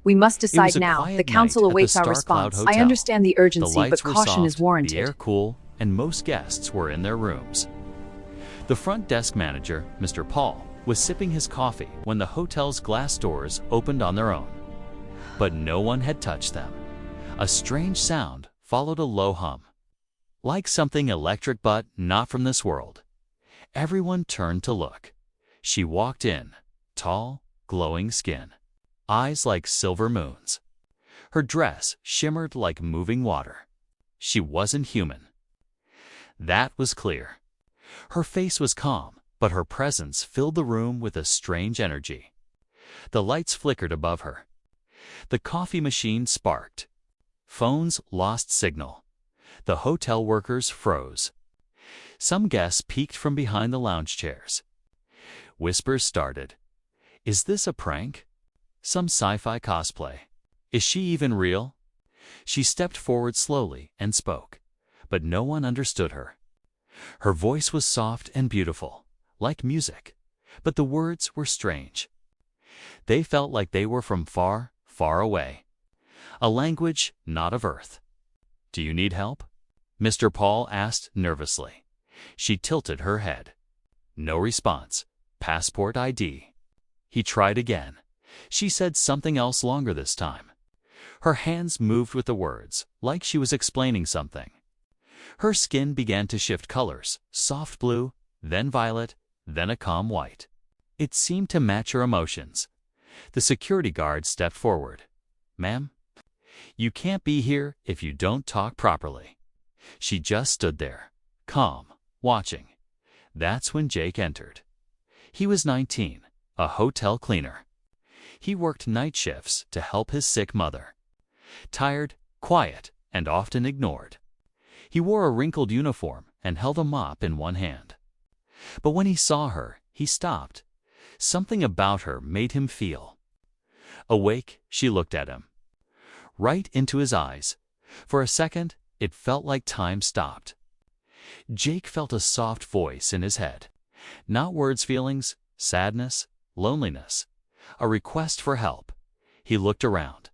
We must It was decide a now. quiet The council night at the awaits our Star Cloud response. I Hotel. understand the The urgency, but lights were caution is soft, warranted. the air cool, and most guests were in their rooms. The front desk manager, Mr. Paul, was sipping his coffee when the hotel's glass doors opened on their own. But no one had touched them. A strange sound followed a low hum. Like something electric but not from this world. Everyone turned to look. She walked in, tall, glowing skin, eyes like silver moons. Her dress shimmered like moving water. She wasn't human. That was clear. Her face was calm, but her presence filled the room with a strange energy. The lights flickered above her. The coffee machine sparked. Phones lost signal. The hotel workers froze. Some guests peeked from behind the lounge chairs. Whispers started. Is this a prank? Some sci-fi cosplay. Is she even real? She stepped forward slowly and spoke, but no one understood her. Her voice was soft and beautiful, like music, but the words were strange. They felt like they were from far, far away. A language not of Earth. Do you need help? Mr. Paul asked nervously. She tilted her head. No response. Passport ID. He tried again. She said something else longer this time. Her hands moved with the words, like she was explaining something. Her skin began to shift colors, soft blue, then violet, then a calm white. It seemed to match her emotions. The security guard stepped forward. Ma'am, you can't be here if you don't talk properly. She just stood there, calm, watching. That's when Jake entered. He was 19, a hotel cleaner. He worked night shifts to help his sick mother. Tired, quiet, and often ignored. He wore a wrinkled uniform and held a mop in one hand. But when he saw her, he stopped. Something about her made him feel. Awake, she looked at him. Right into his eyes. For a second, it felt like time stopped. Jake felt a soft voice in his head. Not words, feelings, sadness, loneliness. A request for help. He looked around.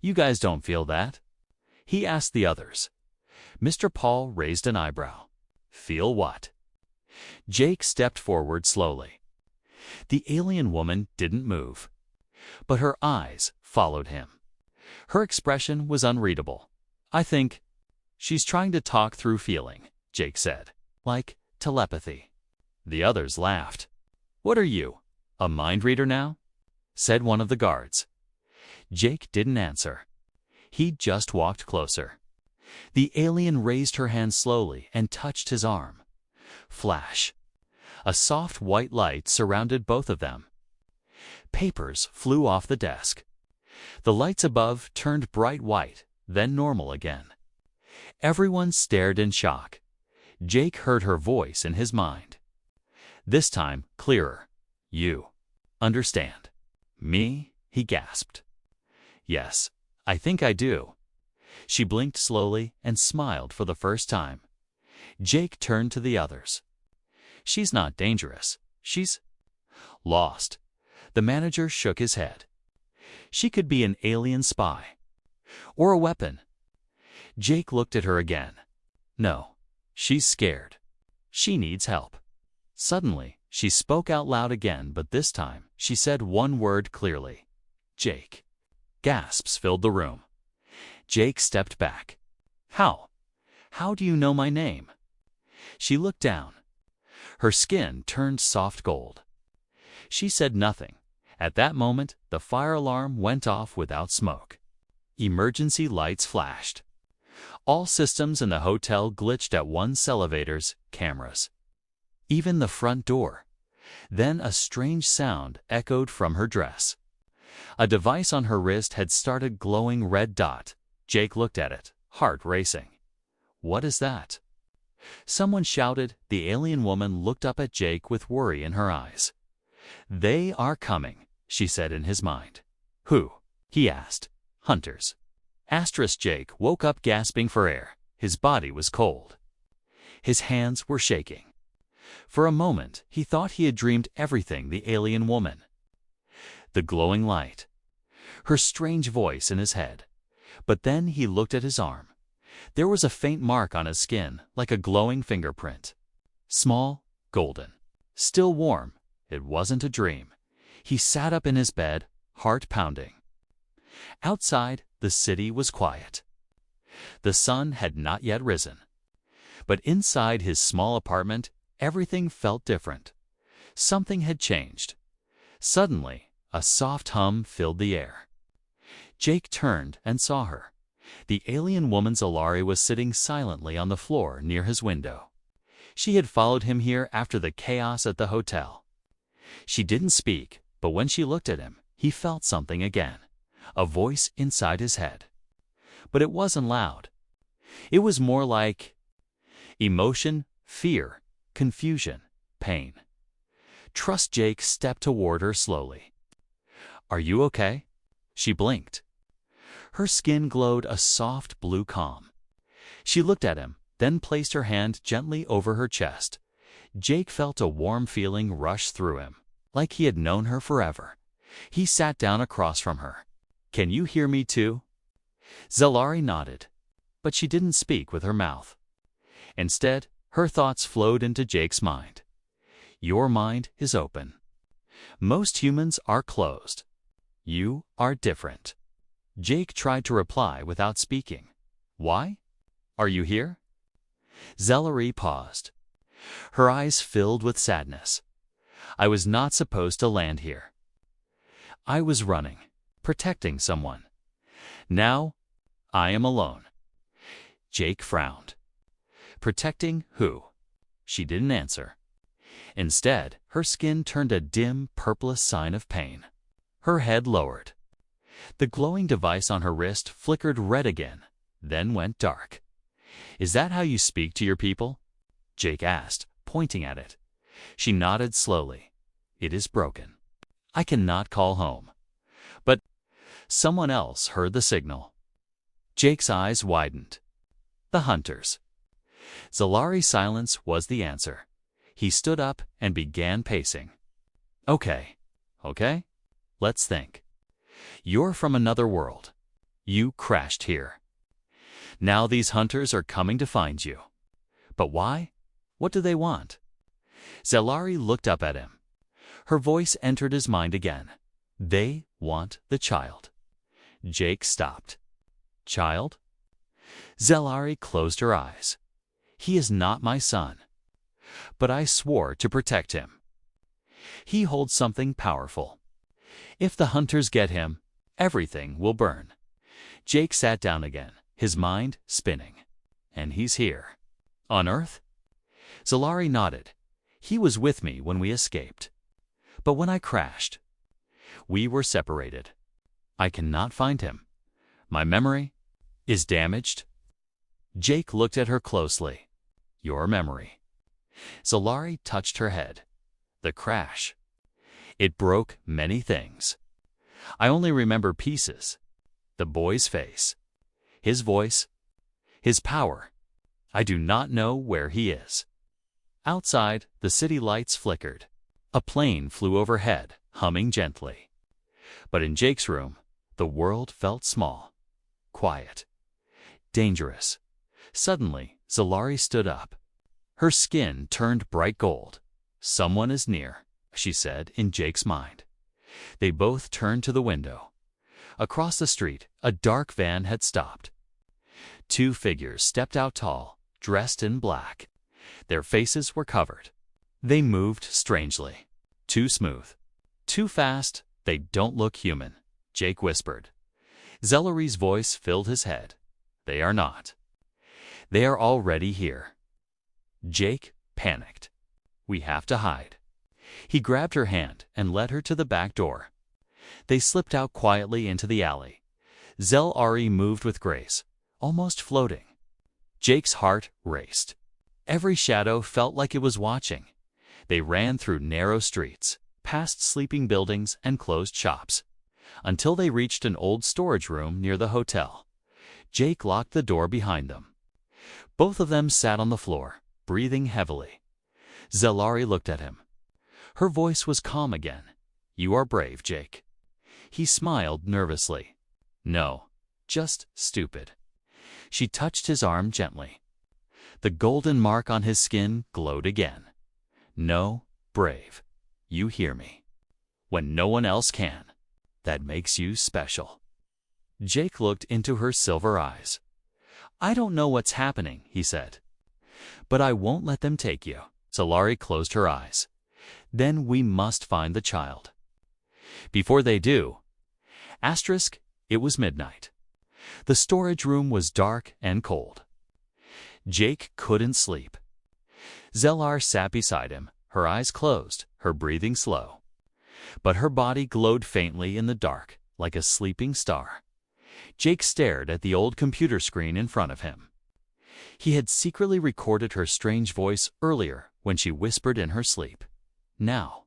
You guys don't feel that? He asked the others. Mr. Paul raised an eyebrow. Feel what? Jake stepped forward slowly. The alien woman didn't move, but her eyes followed him. Her expression was unreadable. I think she's trying to talk through feeling, Jake said, like telepathy. The others laughed. What are you, a mind reader now? Said one of the guards. Jake didn't answer. He just walked closer. The alien raised her hand slowly and touched his arm. Flash. A soft white light surrounded both of them. Papers flew off the desk. The lights above turned bright white, then normal again. Everyone stared in shock. Jake heard her voice in his mind. This time, clearer. You understand me? He gasped. Yes, I think I do. She blinked slowly and smiled for the first time. Jake turned to the others. She's not dangerous. She's lost. The manager shook his head. She could be an alien spy. Or a weapon. Jake looked at her again. No, she's scared. She needs help. Suddenly, she spoke out loud again, but this time, she said one word clearly. Jake. Gasps filled the room. Jake stepped back. How? How do you know my name? She looked down. Her skin turned soft gold. She said nothing. At that moment, the fire alarm went off without smoke. Emergency lights flashed. All systems in the hotel glitched at once: elevators, cameras. Even the front door. Then a strange sound echoed from her dress. A device on her wrist had started glowing red dot. Jake looked at it, heart racing. What is that? Someone shouted. The alien woman looked up at Jake with worry in her eyes. They are coming, she said in his mind. Who? He asked. Hunters. Jake woke up gasping for air. His body was cold. His hands were shaking. For a moment, he thought he had dreamed everything. The alien woman. The glowing light. her strange voice in his head. But then he looked at his arm. There was a faint mark on his skin, like a glowing fingerprint. Small, golden, still warm. It wasn't a dream. He sat up in his bed, heart pounding. Outside, the city was quiet. The sun had not yet risen. But inside his small apartment, everything felt different. Something had changed. Suddenly, a soft hum filled the air. Jake turned and saw her. The alien woman Zalari was sitting silently on the floor near his window. She had followed him here after the chaos at the hotel. She didn't speak, but when she looked at him, he felt something again, a voice inside his head. But it wasn't loud. It was more like emotion, fear, confusion, pain. Trust Jake stepped toward her slowly. "Are you okay?" She blinked. Her skin glowed a soft blue calm. She looked at him, then placed her hand gently over her chest. Jake felt a warm feeling rush through him, like he had known her forever. He sat down across from her. "Can you hear me too?" Zalari nodded, but she didn't speak with her mouth. Instead, her thoughts flowed into Jake's mind. Your mind is open. Most humans are closed. You are different. Jake tried to reply without speaking. "Why? Are you here?" Zalari paused. Her eyes filled with sadness. "I was not supposed to land here. I was running, protecting someone. Now, I am alone." Jake frowned. Protecting who? She didn't answer. Instead, her skin turned a dim, purplish sign of pain. Her head lowered. The glowing device on her wrist flickered red again, then went dark. "Is that how you speak to your people?" Jake asked, pointing at it. She nodded slowly. "It is broken. I cannot call home." But someone else heard the signal. Jake's eyes widened. The hunters. Zalari's silence was the answer. He stood up and began pacing. Okay, let's think. You're from another world. You crashed here. Now these hunters are coming to find you. But why? What do they want? Zalari looked up at him. Her voice entered his mind again. They want the child. Jake stopped. Child? Zalari closed her eyes. He is not my son. But I swore to protect him. He holds something powerful. If the hunters get him, everything will burn. Jake sat down again, his mind spinning. And he's here. On Earth? Zalari nodded. He was with me when we escaped. But when I crashed, we were separated. I cannot find him. My memory is damaged. Jake looked at her closely. Your memory. Zalari touched her head. The crash. It broke many things. I only remember pieces. The boy's face. His voice. His power. I do not know where he is. Outside, the city lights flickered. A plane flew overhead, humming gently. But in Jake's room, the world felt small. Quiet. Dangerous. Suddenly, Zalari stood up. Her skin turned bright gold. Someone is near, she said in Jake's mind. They both turned to the window. Across the street, a dark van had stopped. Two figures stepped out tall, dressed in black. Their faces were covered. They moved strangely. Too smooth. Too fast. They don't look human, Jake whispered. Zalari's voice filled his head. They are not. They are already here. Jake panicked. We have to hide. He grabbed her hand and led her to the back door. They slipped out quietly into the alley. Zalari moved with grace, almost floating. Jake's heart raced. Every shadow felt like it was watching. They ran through narrow streets, past sleeping buildings and closed shops, until they reached an old storage room near the hotel. Jake locked the door behind them. Both of them sat on the floor, breathing heavily. Zalari looked at him. Her voice was calm again. You are brave, Jake. He smiled nervously. No, just stupid. She touched his arm gently. The golden mark on his skin glowed again. No, brave. You hear me. When no one else can. That makes you special. Jake looked into her silver eyes. I don't know what's happening, he said. But I won't let them take you. Solari closed her eyes. Then we must find the child. Before they do. It was midnight. The storage room was dark and cold. Jake couldn't sleep. Zellar sat beside him, her eyes closed, her breathing slow. But her body glowed faintly in the dark, like a sleeping star. Jake stared at the old computer screen in front of him. He had secretly recorded her strange voice earlier when she whispered in her sleep. Now,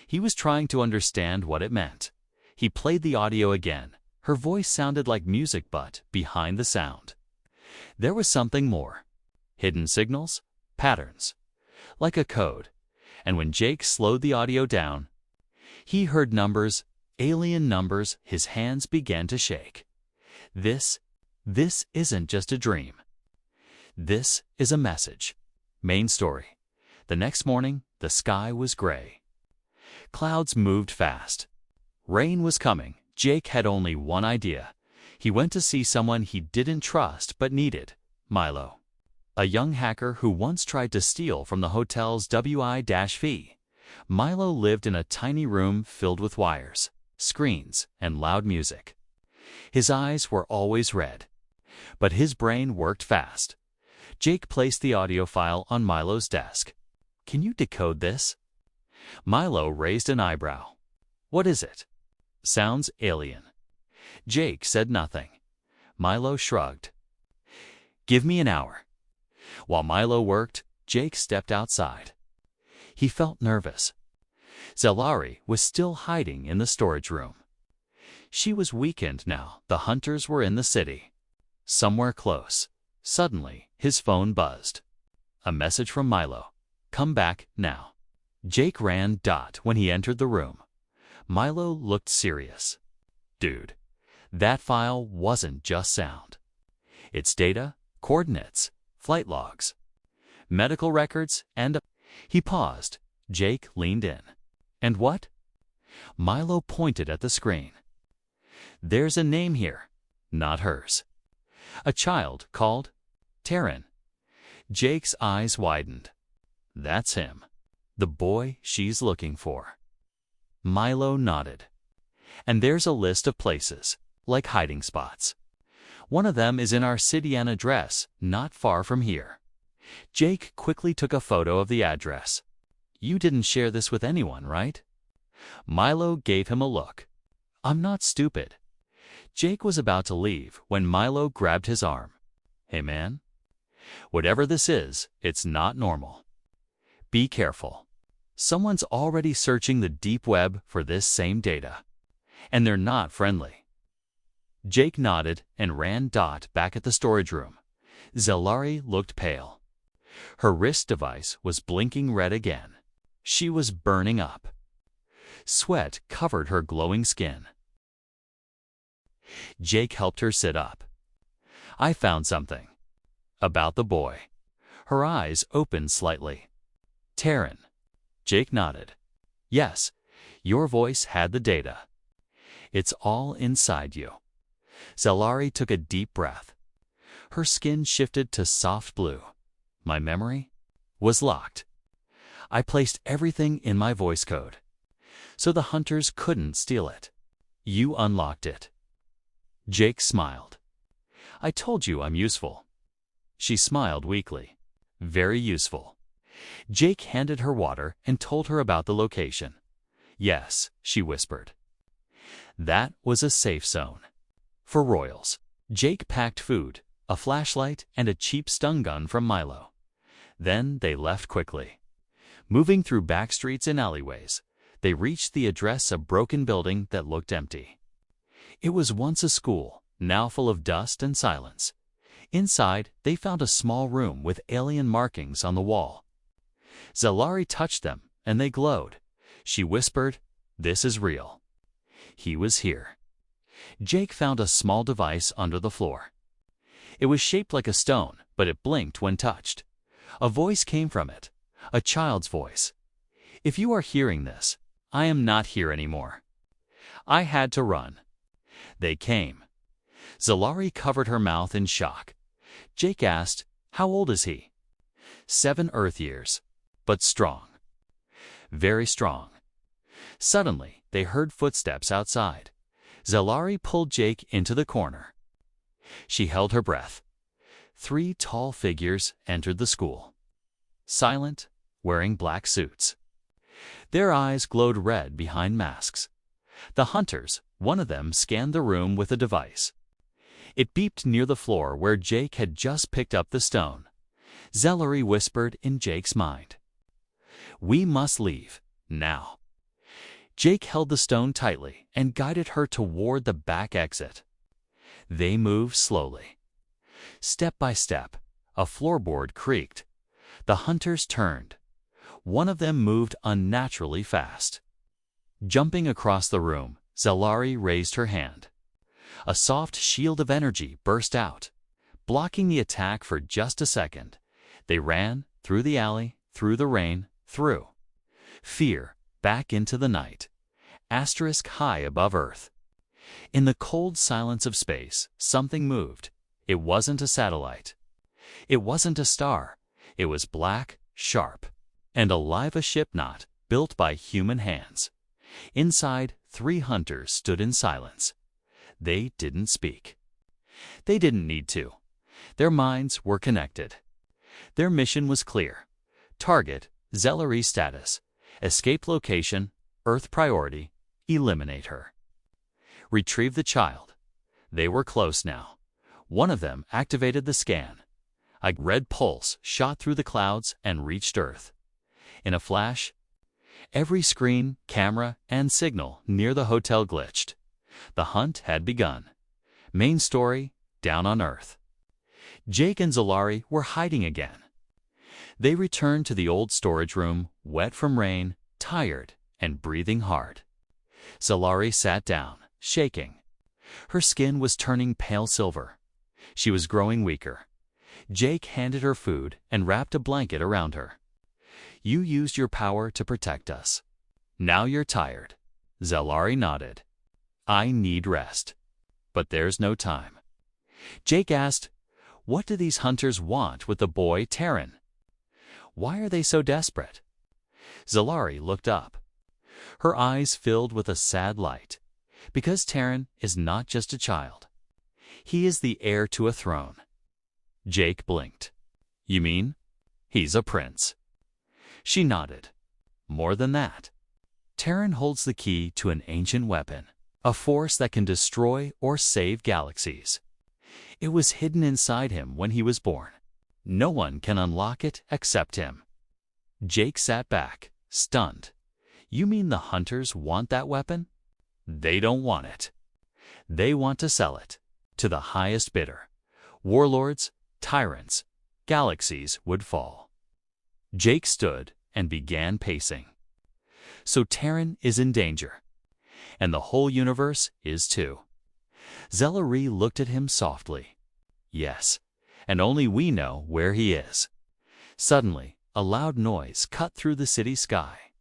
he was trying to understand what it meant. He played the audio again. Her voice sounded like music, but behind the sound, there was something more. Hidden signals, patterns, like a code. And when Jake slowed the audio down, he heard numbers, alien numbers. His hands began to shake. This isn't just a dream. This is a message. Main story. The next morning, the sky was gray. Clouds moved fast. Rain was coming. Jake had only one idea. He went to see someone he didn't trust but needed, Milo. A young hacker who once tried to steal from the hotel's HFY. Milo lived in a tiny room filled with wires, screens, and loud music. His eyes were always red, but his brain worked fast. Jake placed the audio file on Milo's desk. Can you decode this? Milo raised an eyebrow. What is it? Sounds alien. Jake said nothing. Milo shrugged. Give me an hour. While Milo worked, Jake stepped outside. He felt nervous. Zelari was still hiding in the storage room. She was weakened now. The hunters were in the city. Somewhere close. Suddenly, his phone buzzed. A message from Milo. Come back now. Jake ran. When he entered the room, Milo looked serious. Dude, that file wasn't just sound. It's data, coordinates, flight logs, medical records, and He paused. Jake leaned in. And what? Milo pointed at the screen. There's a name here, not hers. A child called Taryn. Jake's eyes widened. That's him. The boy she's looking for. Milo nodded. And there's a list of places, like hiding spots. One of them is in our city, an address not far from here. Jake quickly took a photo of the address. You didn't share this with anyone, right? Milo gave him a look. I'm not stupid. Jake was about to leave when Milo grabbed his arm. Hey man, whatever this is, it's not normal. Be careful. Someone's already searching the deep web for this same data. And they're not friendly. Jake nodded and ran. Back at the storage room. Zelari looked pale. Her wrist device was blinking red again. She was burning up. Sweat covered her glowing skin. Jake helped her sit up. I found something. About the boy. Her eyes opened slightly. Taryn. Jake nodded. Yes, your voice had the data. It's all inside you. Zelari took a deep breath. Her skin shifted to soft blue. My memory was locked. I placed everything in my voice code, so the hunters couldn't steal it. You unlocked it. Jake smiled. I told you I'm useful. She smiled weakly. Very useful. Jake handed her water and told her about the location. Yes, she whispered. That was a safe zone. For royals. Jake packed food, a flashlight, and a cheap stun gun from Milo. Then they left quickly. Moving through back streets and alleyways, they reached the address, a broken building that looked empty. It was once a school, now full of dust and silence. Inside, they found a small room with alien markings on the wall. Zelari touched them, and they glowed. She whispered, This is real. He was here. Jake found a small device under the floor. It was shaped like a stone, but it blinked when touched. A voice came from it, a child's voice. "If you are hearing this, I am not here anymore." I had to run. They came. Zalari covered her mouth in shock. Jake asked, "How old is he?" 7 Earth years, but strong. Very strong. Suddenly, they heard footsteps outside. Zalari pulled Jake into the corner. She held her breath. 3 tall figures entered the school. Silent, wearing black suits. Their eyes glowed red behind masks. The hunters, one of them scanned the room with a device. It beeped near the floor where Jake had just picked up the stone. Zalari whispered in Jake's mind, "We must leave, now." Jake held the stone tightly and guided her toward the back exit. They moved slowly. Step by step, a floorboard creaked. The hunters turned. One of them moved unnaturally fast. Jumping across the room, Zalari raised her hand. A soft shield of energy burst out, blocking the attack for just a second. They ran through the alley, through the rain, through fear, back into the night, asterisk high above Earth. In the cold silence of space, something moved. It wasn't a satellite. It wasn't a star. It was black, sharp, and alive, a ship not built by human hands. Inside, 3 hunters stood in silence. They didn't speak. They didn't need to. Their minds were connected. Their mission was clear. Target, Zalari status. Escape location, Earth priority. Eliminate her. Retrieve the child. They were close now. One of them activated the scan. A red pulse shot through the clouds and reached Earth. In a flash, every screen, camera, and signal near the hotel glitched. The hunt had begun. Main story, down on Earth. Jake and Zalari were hiding again. They returned to the old storage room, wet from rain, tired, and breathing hard. Zalari sat down, shaking. Her skin was turning pale silver. She was growing weaker. Jake handed her food and wrapped a blanket around her. "You used your power to protect us. Now you're tired." Zalari nodded. "I need rest. But there's no time." Jake asked, "What do these hunters want with the boy Terran? Why are they so desperate?" Zalari looked up. Her eyes filled with a sad light. Because Terran is not just a child. He is the heir to a throne. Jake blinked. "You mean he's a prince?" She nodded. "More than that. Terran holds the key to an ancient weapon, a force that can destroy or save galaxies. It was hidden inside him when he was born. No one can unlock it except him." Jake sat back, stunned. "You mean the hunters want that weapon?" "They don't want it. They want to sell it to the highest bidder. Warlords, tyrants, galaxies would fall." Jake stood and began pacing. "So Terran is in danger. And the whole universe is too." Zalari looked at him softly. "Yes, and only we know where he is." Suddenly, a loud noise cut through the city sky.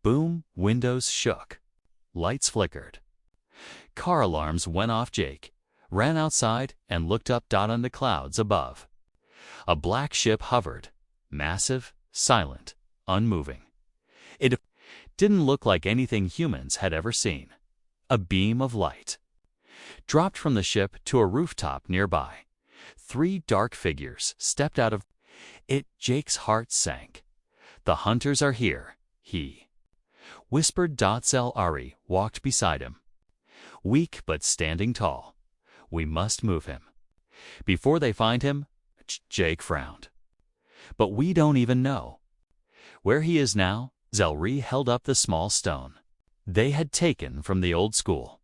Boom, windows shook. Lights flickered. Car alarms went off. Jake ran outside and looked up on the clouds above. A black ship hovered, massive, silent, unmoving. It didn't look like anything humans had ever seen. A beam of light dropped from the ship to a rooftop nearby. 3 dark figures stepped out of it. Jake's heart sank. "The hunters are here," he whispered. Zalari walked beside him. Weak but standing tall. "We must move him before they find him." Jake frowned. "But we don't even know where he is now." Zalari held up the small stone they had taken from the old school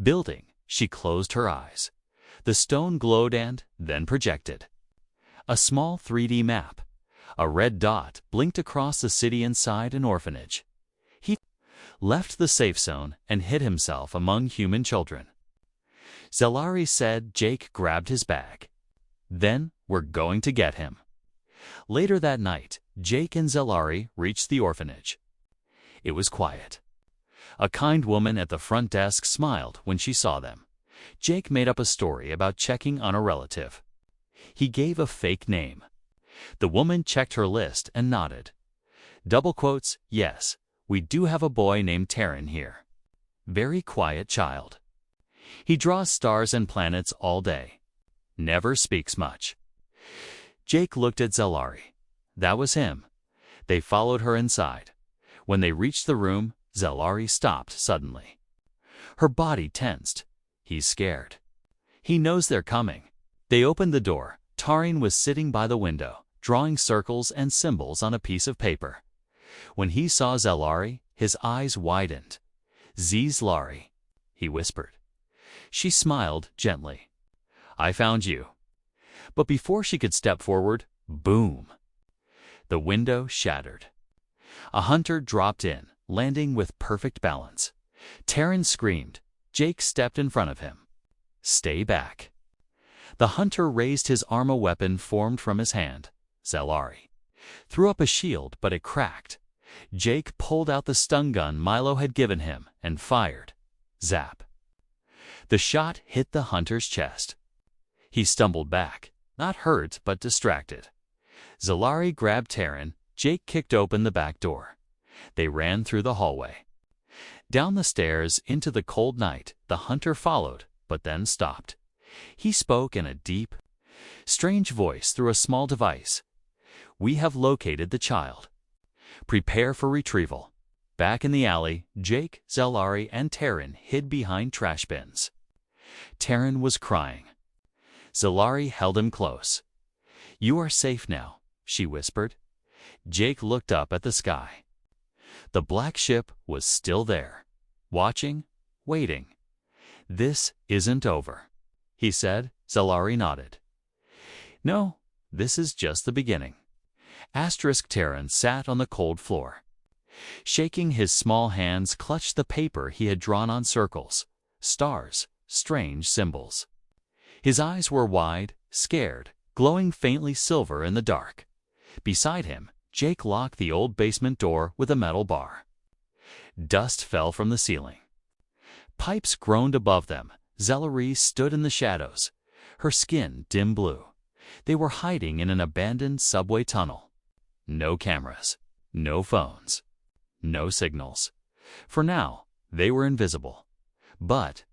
building. She closed her eyes. The stone glowed and then projected a small 3D map. A red dot blinked across the city inside an orphanage. He left the safe zone and hid himself among human children. Zellari said Jake grabbed his bag. "Then we're going to get him." Later that night, Jake and Zellari reached the orphanage. It was quiet. A kind woman at the front desk smiled when she saw them. Jake made up a story about checking on a relative. He gave a fake name. The woman checked her list and nodded. Double quotes, "Yes, we do have a boy named Terran here. Very quiet child. He draws stars and planets all day. Never speaks much." Jake looked at Zellari. That was him. They followed her inside. When they reached the room, Zellari stopped suddenly. Her body tensed. He's scared. He knows they're coming. They opened the door. Tarin was sitting by the window, drawing circles and symbols on a piece of paper. When he saw Zellari, his eyes widened. "Zellari," he whispered. She smiled gently. "I found you." But before she could step forward, boom! The window shattered. A hunter dropped in, landing with perfect balance. Terran screamed. Jake stepped in front of him. "Stay back." The hunter raised his arm. A weapon formed from his hand. Zellari threw up a shield, but it cracked. Jake pulled out the stun gun Milo had given him and fired. Zap! The shot hit the hunter's chest. He stumbled back, not hurt but distracted. Zellari grabbed Terran. Jake kicked open the back door. They ran through the hallway. Down the stairs into the cold night, the hunter followed, but then stopped. He spoke in a deep, strange voice through a small device. "We have located the child. Prepare for retrieval." Back in the alley, Jake, Zellari, and Terran hid behind trash bins. Terran was crying. Zellari held him close. "You are safe now," she whispered. Jake looked up at the sky. The black ship was still there, watching, waiting. "This isn't over," he said. Zellari nodded. "No, this is just the beginning." Terran sat on the cold floor. Shaking his small hands clutched the paper he had drawn on circles, stars, strange symbols. His eyes were wide, scared, glowing faintly silver in the dark. Beside him, Jake locked the old basement door with a metal bar. Dust fell from the ceiling. Pipes groaned above them. Zellari stood in the shadows, her skin dim blue. They were hiding in an abandoned subway tunnel. No cameras, no phones, no signals. For now, they were invisible. But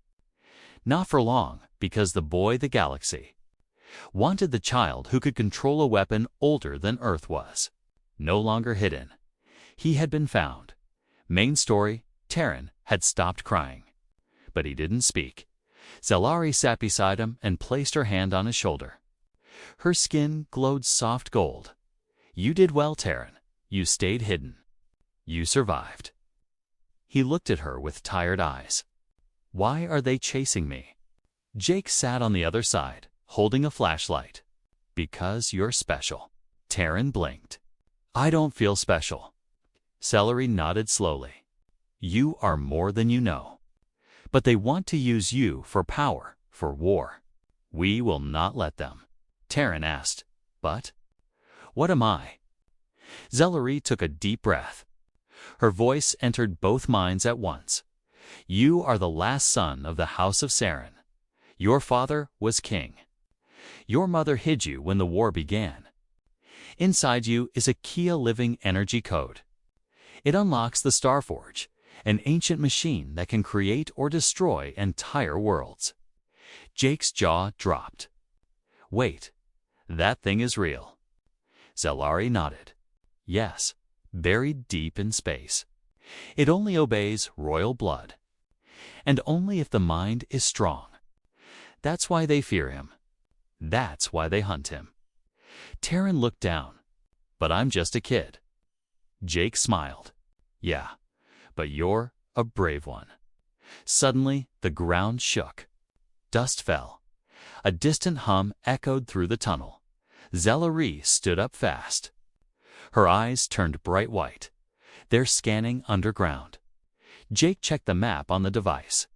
not for long, because the boy the galaxy wanted the child who could control a weapon older than Earth was. No longer hidden. He had been found. Main story, Terran had stopped crying. But he didn't speak. Zellari sat beside him and placed her hand on his shoulder. Her skin glowed soft gold. "You did well, Terran. You stayed hidden. You survived." He looked at her with tired eyes. "Why are they chasing me?" Jake sat on the other side, holding a flashlight. "Because you're special." Terran blinked. "I don't feel special." Zellari nodded slowly. "You are more than you know. But they want to use you for power, for war. We will not let them." Terran asked, "But what am I?" Zellari took a deep breath. Her voice entered both minds at once. "You are the last son of the House of Saren. Your father was king. Your mother hid you when the war began. Inside you is a Kia living energy code. It unlocks the Starforge, an ancient machine that can create or destroy entire worlds." Jake's jaw dropped. "Wait, that thing is real?" Zellari nodded. "Yes, buried deep in space. It only obeys royal blood. And only if the mind is strong. That's why they fear him. That's why they hunt him." Terran looked down. "But I'm just a kid." Jake smiled. "Yeah, but you're a brave one." Suddenly, the ground shook. Dust fell. A distant hum echoed through the tunnel. Zellari stood up fast. Her eyes turned bright white. They're scanning underground. Jake checked the map on the device.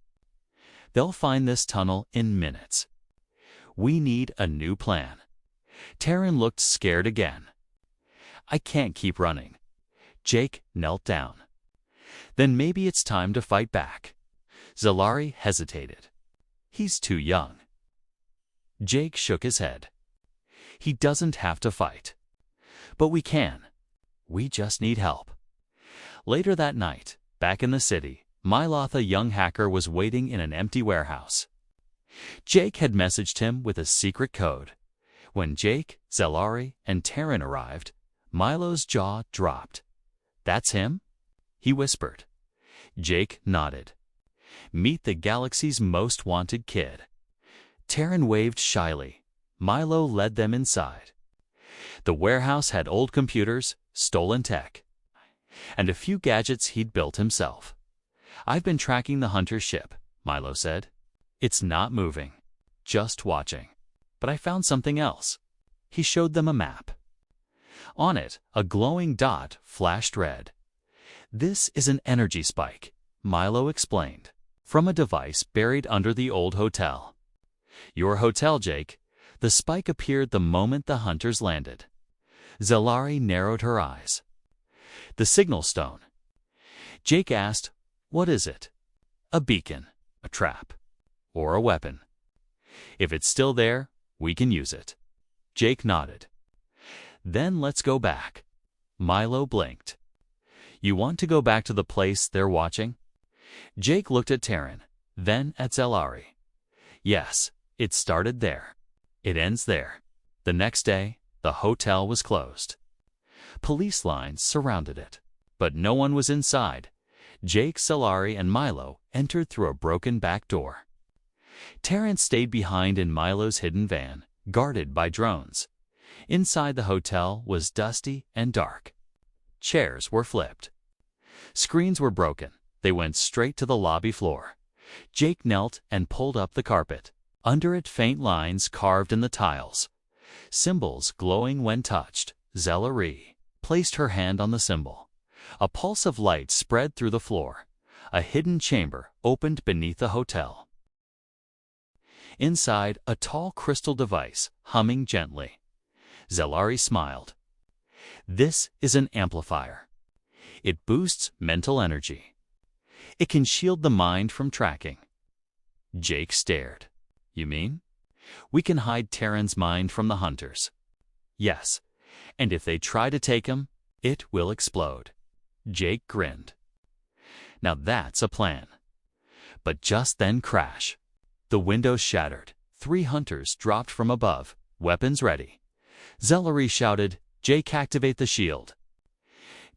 They'll find this tunnel in minutes. We need a new plan. Taryn looked scared again. I can't keep running. Jake knelt down. Then maybe it's time to fight back. Zalari hesitated. He's too young. Jake shook his head. He doesn't have to fight. But we can. We just need help. Later that night, back in the city, Miloth, a young hacker, was waiting in an empty warehouse. Jake had messaged him with a secret code. When Jake, Zalari, and Taryn arrived, Milo's jaw dropped. That's him? He whispered. Jake nodded. Meet the galaxy's most wanted kid. Taryn waved shyly. Milo led them inside. The warehouse had old computers, stolen tech, and a few gadgets he'd built himself. I've been tracking the hunter ship, Milo said. It's not moving, just watching. But I found something else. He showed them a map. On it, a glowing dot flashed red. This is an energy spike, Milo explained, from a device buried under the old hotel. Your hotel, Jake. The spike appeared the moment the hunters landed. Zalari narrowed her eyes. The signal stone. Jake asked, what is it? A beacon, a trap, or a weapon. If it's still there, we can use it. Jake nodded. Then let's go back. Milo blinked. You want to go back to the place they're watching? Jake looked at Taryn, then at Zalari. Yes, it started there. It ends there. The next day, the hotel was closed. Police lines surrounded it, but no one was inside. Jake, Zalari, and Milo entered through a broken back door. Taryn stayed behind in Milo's hidden van, guarded by drones. Inside the hotel was dusty and dark. Chairs were flipped. Screens were broken. They went straight to the lobby floor. Jake knelt and pulled up the carpet. Under it, faint lines carved in the tiles. Symbols glowing when touched. Zalari placed her hand on the symbol. A pulse of light spread through the floor. A hidden chamber opened beneath the hotel. Inside, a tall crystal device humming gently. Zalari smiled. This is an amplifier. It boosts mental energy. It can shield the mind from tracking. Jake stared. You mean? We can hide Taryn's mind from the hunters. Yes, and if they try to take him, it will explode. Jake grinned. Now that's a plan. But just then crash. The windows shattered. 3 hunters dropped from above, weapons ready. Zalari shouted, Jake, activate the shield.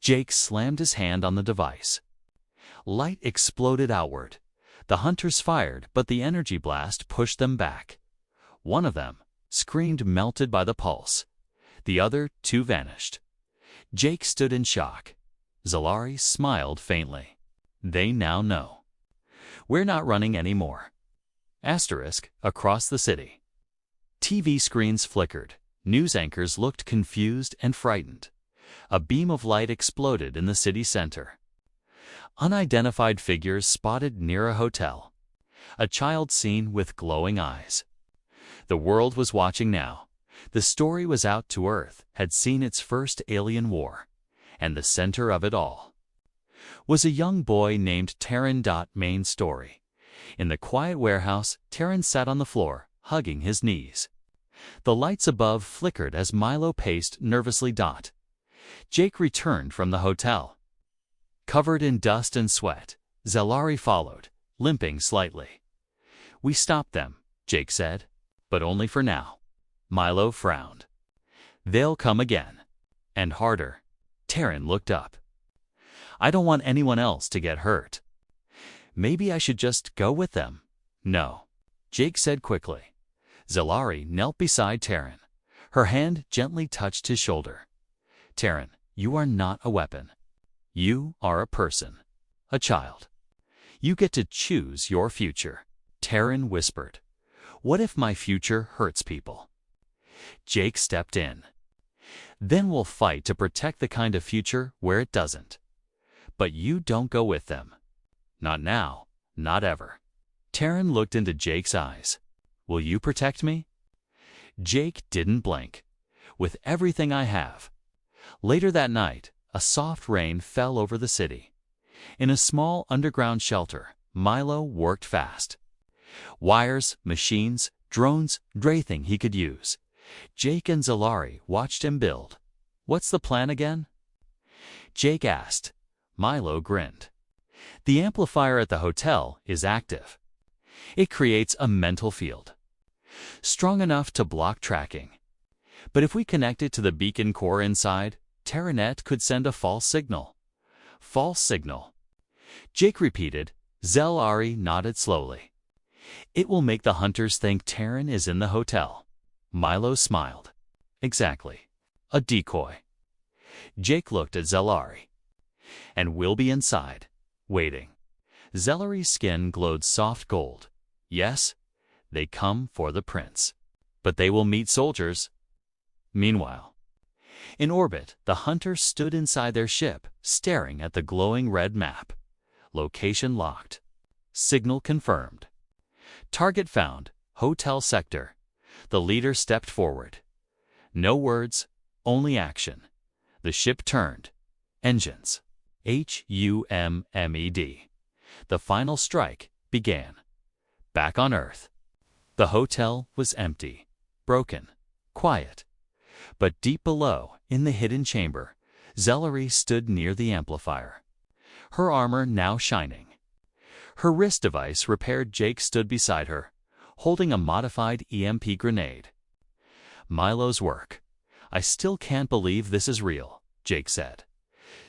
Jake slammed his hand on the device. Light exploded outward. The hunters fired, but the energy blast pushed them back. One of them screamed, melted by the pulse. The other 2 vanished. Jake stood in shock. Zalari smiled faintly. They now know. We're not running anymore. Asterisk across the city. TV screens flickered. News anchors looked confused and frightened. A beam of light exploded in the city center. Unidentified figures spotted near a hotel. A child seen with glowing eyes. The world was watching now. The story was out to Earth, had seen its first alien war. And the center of it all was a young boy named Taryn. Main story. In the quiet warehouse, Taryn sat on the floor, hugging his knees. The lights above flickered as Milo paced nervously. Jake returned from the hotel. Covered in dust and sweat, Zalari followed, limping slightly. We stopped them, Jake said, but only for now. Milo frowned. They'll come again. And harder. Taryn looked up. I don't want anyone else to get hurt. Maybe I should just go with them. No, Jake said quickly. Zalari knelt beside Taryn. Her hand gently touched his shoulder. Taryn, you are not a weapon. You are a person, a child. You get to choose your future. Taryn whispered. What if my future hurts people? Jake stepped in. Then we'll fight to protect the kind of future where it doesn't. But you don't go with them. Not now, not ever. Terran looked into Jake's eyes. Will you protect me? Jake didn't blink. With everything I have. Later that night, a soft rain fell over the city. In a small underground shelter, Milo worked fast. Wires, machines, drones, everything he could use. Jake and Zalari watched him build. What's the plan again? Jake asked. Milo grinned. The amplifier at the hotel is active. It creates a mental field. Strong enough to block tracking. But if we connect it to the beacon core inside, Terranet could send a false signal. False signal. Jake repeated. Zalari nodded slowly. It will make the hunters think Terran is in the hotel. Milo smiled. Exactly. A decoy. Jake looked at Zalari. And we'll be inside, waiting. Zalari's skin glowed soft gold. Yes, they come for the prince. But they will meet soldiers. Meanwhile, in orbit, the hunters stood inside their ship, staring at the glowing red map. Location locked. Signal confirmed. Target found. Hotel sector. The leader stepped forward. No words, only action. The ship turned. Engines. HUMMED. The final strike began. Back on Earth. The hotel was empty, broken, quiet. But deep below, in the hidden chamber, Zalari stood near the amplifier. Her armor now shining. Her wrist device repaired. Jake stood beside her, holding a modified EMP grenade. Milo's work. I still can't believe this is real, Jake said.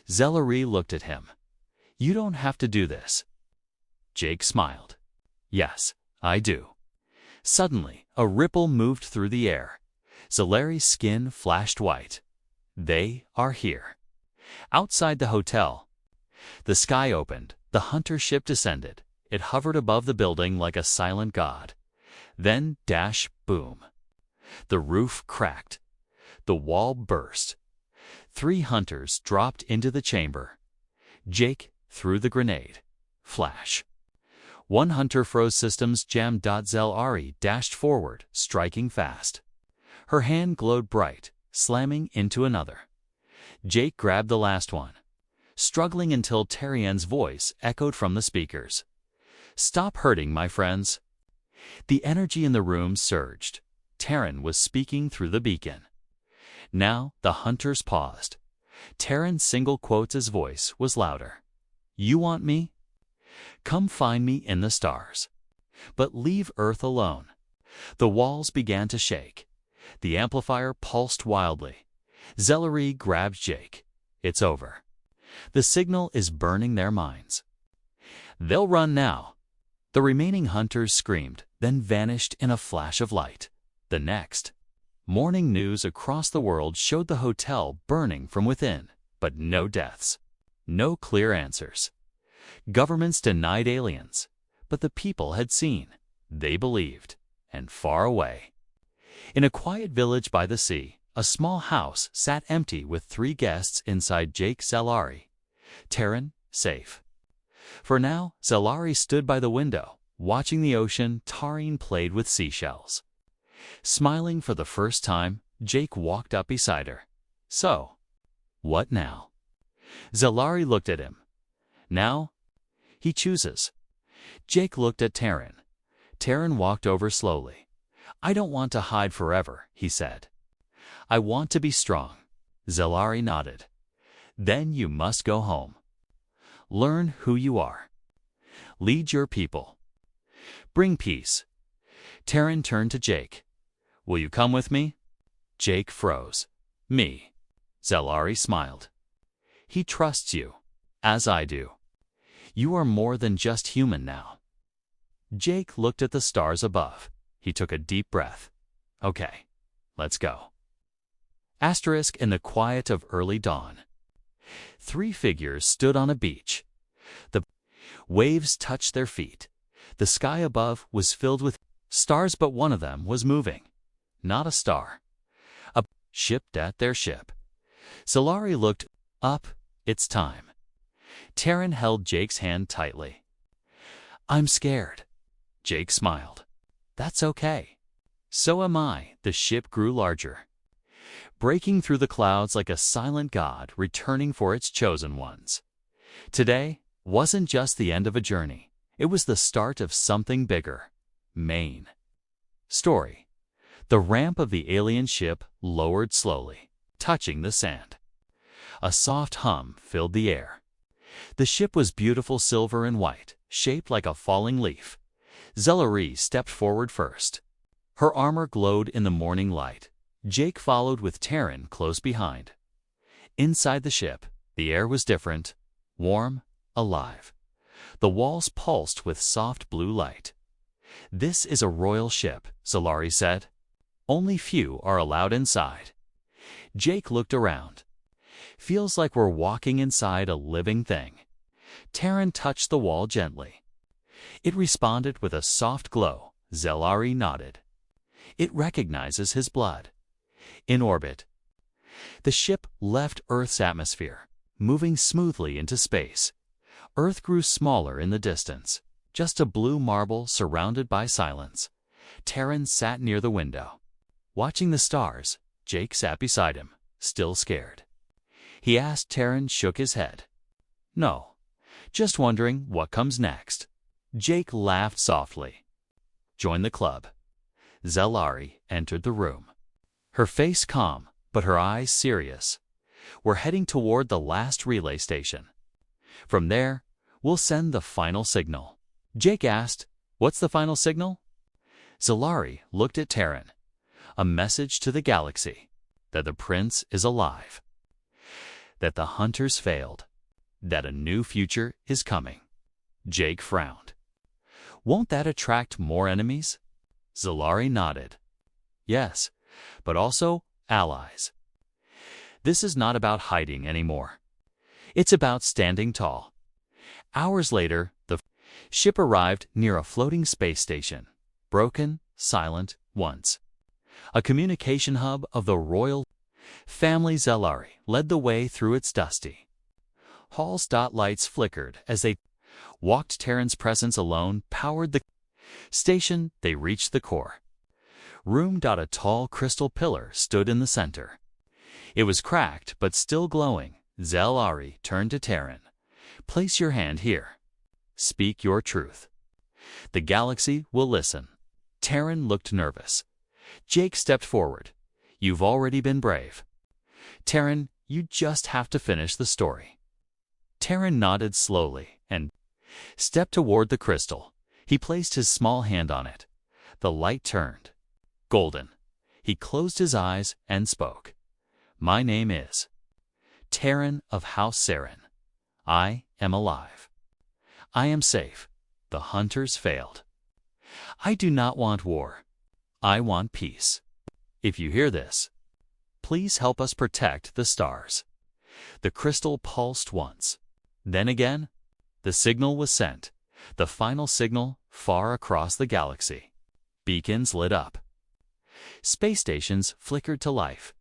Zalari looked at him. You don't have to do this. Jake smiled. Yes, I do. Suddenly, a ripple moved through the air. Zalari's skin flashed white. They are here. Outside the hotel. The sky opened. The hunter ship descended. It hovered above the building like a silent god. Then, dash, boom. The roof cracked. The wall burst. 3 hunters dropped into the chamber. Jake threw the grenade. Flash. 1 hunter froze. Systems jammed. Zalari dashed forward, striking fast. Her hand glowed bright, slamming into another. Jake grabbed the last one, struggling until Terrian's voice echoed from the speakers. Stop hurting, my friends. The energy in the room surged. Terran was speaking through the beacon. Now the hunters paused. Terran's single quotes' voice was louder. You want me? Come find me in the stars. But leave Earth alone. The walls began to shake. The amplifier pulsed wildly. Zalari grabbed Jake. It's over. The signal is burning their minds. They'll run now. The remaining hunters screamed, then vanished in a flash of light. The next. Morning news across the world showed the hotel burning from within, but no deaths. No clear answers. Governments denied aliens, but the people had seen. They believed. And far away. In a quiet village by the sea, a small house sat empty with 3 guests inside. Jake, Zalari. Terran, safe. For now, Zalari stood by the window, watching the ocean. Tarine played with seashells. Smiling for the first time, Jake walked up beside her. So, what now? Zalari looked at him. Now, he chooses. Jake looked at Terran. Terran walked over slowly. I don't want to hide forever, he said. I want to be strong. Zalari nodded. Then you must go home. Learn who you are. Lead your people. Bring peace. Terran turned to Jake. Will you come with me? Jake froze. Me. Zalari smiled. He trusts you, as I do. You are more than just human now. Jake looked at the stars above. He took a deep breath. Okay, let's go. Asterisk. In the quiet of early dawn. 3 figures stood on a beach. The waves touched their feet. The sky above was filled with stars, but one of them was moving. Not a star. A ship at their ship. Zalari looked up. It's time. Terran held Jake's hand tightly. I'm scared. Jake smiled. That's okay. So am I. The ship grew larger, breaking through the clouds like a silent god returning for its chosen ones. Today wasn't just the end of a journey. It was the start of something bigger. Maine. Story. The ramp of the alien ship lowered slowly, touching the sand. A soft hum filled the air. The ship was beautiful silver and white, shaped like a falling leaf. Zelari stepped forward first. Her armor glowed in the morning light. Jake followed with Terran close behind. Inside the ship, the air was different, warm, alive. The walls pulsed with soft blue light. This is a royal ship, Zelari said. Only few are allowed inside. Jake looked around. Feels like we're walking inside a living thing. Terran touched the wall gently. It responded with a soft glow. Zelari nodded. It recognizes his blood. In orbit. The ship left Earth's atmosphere, moving smoothly into space. Earth grew smaller in the distance, just a blue marble surrounded by silence. Terran sat near the window. Watching the stars, Jake sat beside him, still scared. He asked. Terran shook his head. No, just wondering what comes next. Jake laughed softly. Join the club. Zelari entered the room. Her face calm, but her eyes serious. We're heading toward the last relay station. From there, we'll send the final signal. Jake asked, what's the final signal? Zelari looked at Terran. A message to the galaxy, that the prince is alive, that the hunters failed, that a new future is coming. Jake frowned. Won't that attract more enemies? Zelari nodded. Yes, but also allies. This is not about hiding anymore. It's about standing tall. Hours later, the ship arrived near a floating space station, broken, silent, once. A communication hub of the royal family. Zelari led the way through its dusty halls. Lights flickered as they walked. Terran's presence alone powered the station. They reached the core room. A tall crystal pillar stood in the center. It was cracked but still glowing. Zelari turned to Terran. Place your hand here. Speak your truth. The galaxy will listen. Terran looked nervous. Jake stepped forward. You've already been brave. Terran, you just have to finish the story. Terran nodded slowly and stepped toward the crystal. He placed his small hand on it. The light turned golden. He closed his eyes and spoke. My name is Terran of House Saren. I am alive. I am safe. The hunters failed. I do not want war. I want peace. If you hear this, please help us protect the stars. The crystal pulsed once. Then again, the signal was sent. The final signal far across the galaxy. Beacons lit up. Space stations flickered to life.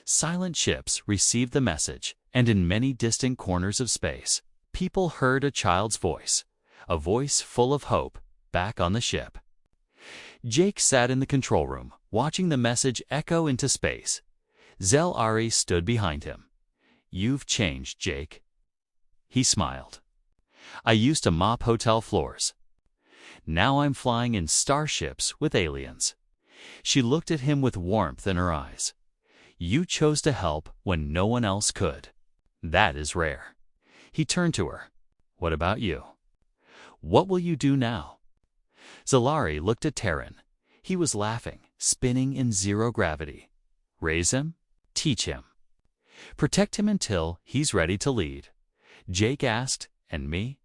Silent ships received the message, and in many distant corners of space, people heard a child's voice, a voice full of hope, back on the ship. Jake sat in the control room, watching the message echo into space. Zelari stood behind him. You've changed, Jake. He smiled. I used to mop hotel floors. Now I'm flying in starships with aliens. She looked at him with warmth in her eyes. You chose to help when no one else could. That is rare. He turned to her. What about you? What will you do now? Zelari looked at Terran. He was laughing, spinning in zero gravity. Raise him, teach him. Protect him until he's ready to lead. Jake asked, and me?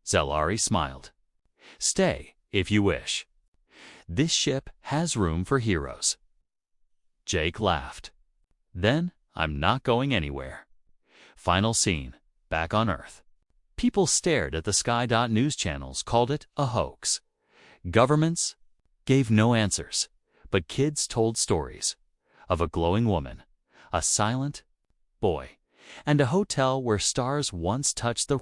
Zelari smiled. Stay, if you wish. This ship has room for heroes. Jake laughed. Then I'm not going anywhere. Final scene, back on Earth. People stared at the sky. News channels called it a hoax. Governments gave no answers, but kids told stories of a glowing woman, a silent boy, and a hotel where stars once touched the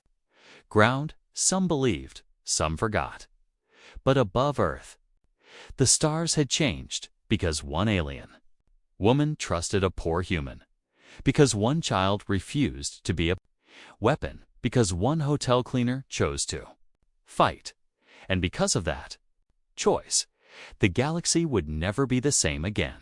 ground. Some believed, some forgot. But above Earth, the stars had changed because one alien woman trusted a poor human, because one child refused to be a weapon, because one hotel cleaner chose to fight. And because of that choice, the galaxy would never be the same again.